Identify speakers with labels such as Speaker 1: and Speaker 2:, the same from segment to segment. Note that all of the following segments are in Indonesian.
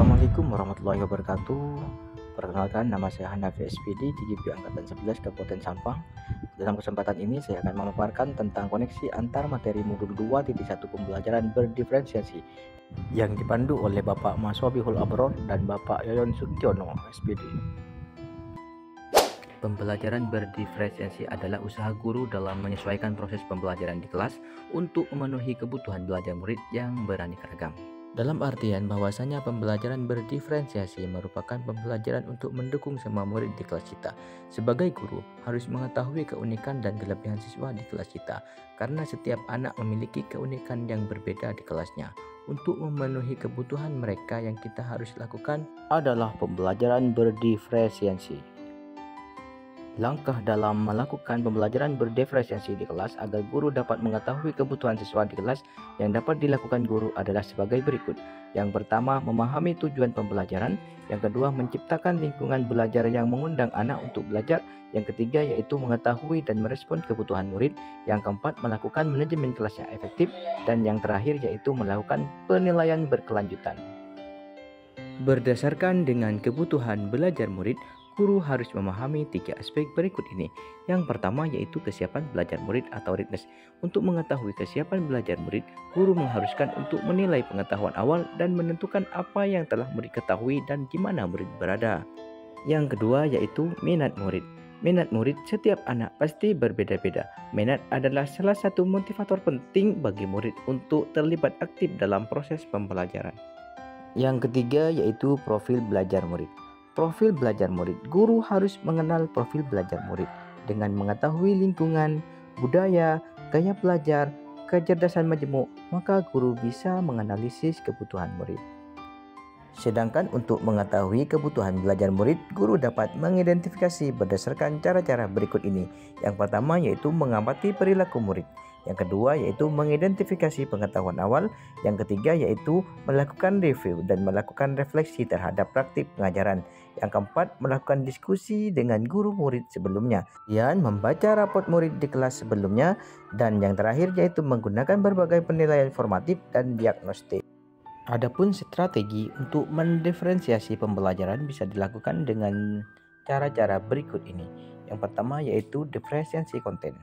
Speaker 1: Assalamualaikum warahmatullahi wabarakatuh. Perkenalkan, nama saya Hanafi SPD, GGP Angkatan 11 Kabupaten Sampang. Dalam kesempatan ini saya akan memaparkan tentang koneksi antar materi modul 2.1 pembelajaran berdiferensiasi yang dipandu oleh Bapak Maswabihul Abror dan Bapak Yoyon Sugiono SPD. Pembelajaran berdiferensiasi adalah usaha guru dalam menyesuaikan proses pembelajaran di kelas untuk memenuhi kebutuhan belajar murid yang beraneka ragam. Dalam artian bahwasanya pembelajaran berdiferensiasi merupakan pembelajaran untuk mendukung semua murid di kelas kita. Sebagai guru, harus mengetahui keunikan dan kelebihan siswa di kelas kita, karena setiap anak memiliki keunikan yang berbeda di kelasnya. Untuk memenuhi kebutuhan mereka, yang kita harus lakukan adalah pembelajaran berdiferensiasi. Langkah dalam melakukan pembelajaran berdiferensiasi di kelas agar guru dapat mengetahui kebutuhan siswa di kelas yang dapat dilakukan guru adalah sebagai berikut. Yang pertama, memahami tujuan pembelajaran. Yang kedua, menciptakan lingkungan belajar yang mengundang anak untuk belajar. Yang ketiga, yaitu mengetahui dan merespon kebutuhan murid. Yang keempat, melakukan manajemen kelas yang efektif. Dan yang terakhir, yaitu melakukan penilaian berkelanjutan. Berdasarkan dengan kebutuhan belajar murid, guru harus memahami 3 aspek berikut ini. Yang pertama yaitu kesiapan belajar murid atau readiness. Untuk mengetahui kesiapan belajar murid, guru mengharuskan untuk menilai pengetahuan awal dan menentukan apa yang telah murid ketahui dan di mana murid berada. Yang kedua yaitu minat murid. Minat murid setiap anak pasti berbeda-beda. Minat adalah salah satu motivator penting bagi murid untuk terlibat aktif dalam proses pembelajaran. Yang ketiga yaitu profil belajar murid. Profil belajar murid. Guru harus mengenal profil belajar murid dengan mengetahui lingkungan, budaya, gaya belajar, kecerdasan majemuk, maka guru bisa menganalisis kebutuhan murid. Sedangkan untuk mengetahui kebutuhan belajar murid, guru dapat mengidentifikasi berdasarkan cara-cara berikut ini. Yang pertama yaitu mengamati perilaku murid. Yang kedua yaitu mengidentifikasi pengetahuan awal. Yang ketiga yaitu melakukan review dan melakukan refleksi terhadap praktik pengajaran. Yang keempat, melakukan diskusi dengan guru murid sebelumnya. Dan membaca rapot murid di kelas sebelumnya. Dan yang terakhir yaitu menggunakan berbagai penilaian formatif dan diagnostik. Adapun strategi untuk mendiferensiasi pembelajaran bisa dilakukan dengan cara-cara berikut ini. Yang pertama yaitu diferensiasi konten.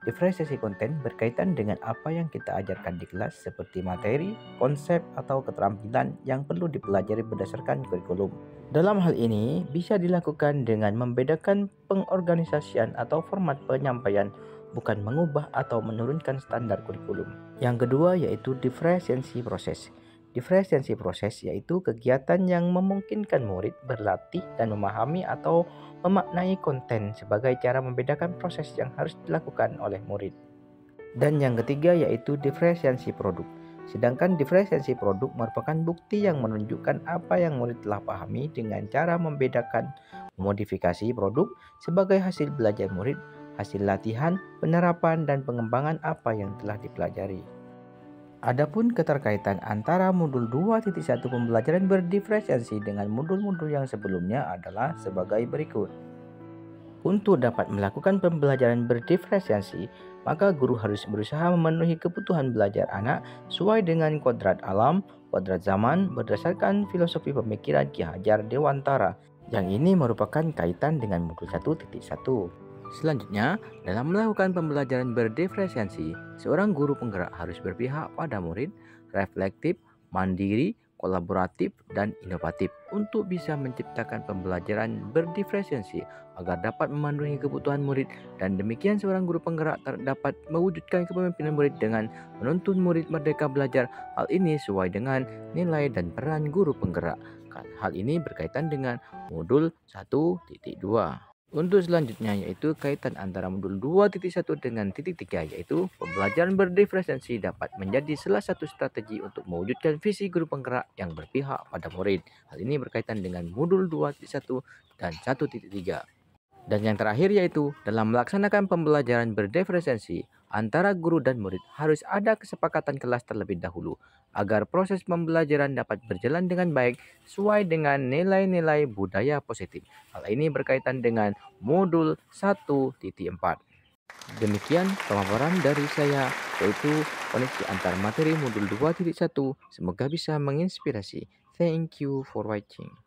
Speaker 1: Diferensiasi konten berkaitan dengan apa yang kita ajarkan di kelas seperti materi, konsep, atau keterampilan yang perlu dipelajari berdasarkan kurikulum. Dalam hal ini bisa dilakukan dengan membedakan pengorganisasian atau format penyampaian, bukan mengubah atau menurunkan standar kurikulum. Yang kedua yaitu diferensiasi proses. Diferensiasi proses yaitu kegiatan yang memungkinkan murid berlatih dan memahami atau memaknai konten sebagai cara membedakan proses yang harus dilakukan oleh murid. Dan yang ketiga yaitu diferensiasi produk. Sedangkan diferensiasi produk merupakan bukti yang menunjukkan apa yang murid telah pahami dengan cara membedakan modifikasi produk sebagai hasil belajar murid, hasil latihan, penerapan, dan pengembangan apa yang telah dipelajari. Adapun keterkaitan antara modul 2.1 pembelajaran berdiferensiasi dengan modul-modul yang sebelumnya adalah sebagai berikut. Untuk dapat melakukan pembelajaran berdiferensiasi, maka guru harus berusaha memenuhi kebutuhan belajar anak sesuai dengan kodrat alam, kodrat zaman berdasarkan filosofi pemikiran Ki Hajar Dewantara. Yang ini merupakan kaitan dengan modul 1.1. Selanjutnya, dalam melakukan pembelajaran berdiferensiasi, seorang guru penggerak harus berpihak pada murid, reflektif, mandiri, kolaboratif, dan inovatif untuk bisa menciptakan pembelajaran berdiferensiasi agar dapat memenuhi kebutuhan murid, dan demikian seorang guru penggerak dapat mewujudkan kepemimpinan murid dengan menuntun murid merdeka belajar. Hal ini sesuai dengan nilai dan peran guru penggerak. Hal ini berkaitan dengan modul 1.2. Untuk selanjutnya yaitu kaitan antara modul 2.1 dengan titik 3 yaitu pembelajaran berdiferensiasi dapat menjadi salah satu strategi untuk mewujudkan visi guru penggerak yang berpihak pada murid. Hal ini berkaitan dengan modul 2.1 dan 1.3. Dan yang terakhir yaitu dalam melaksanakan pembelajaran berdiferensiasi antara guru dan murid harus ada kesepakatan kelas terlebih dahulu agar proses pembelajaran dapat berjalan dengan baik sesuai dengan nilai-nilai budaya positif. Hal ini berkaitan dengan modul 1.4. Demikian pemaparan dari saya, yaitu koneksi antar materi modul 2.1. Semoga bisa menginspirasi. Thank you for watching.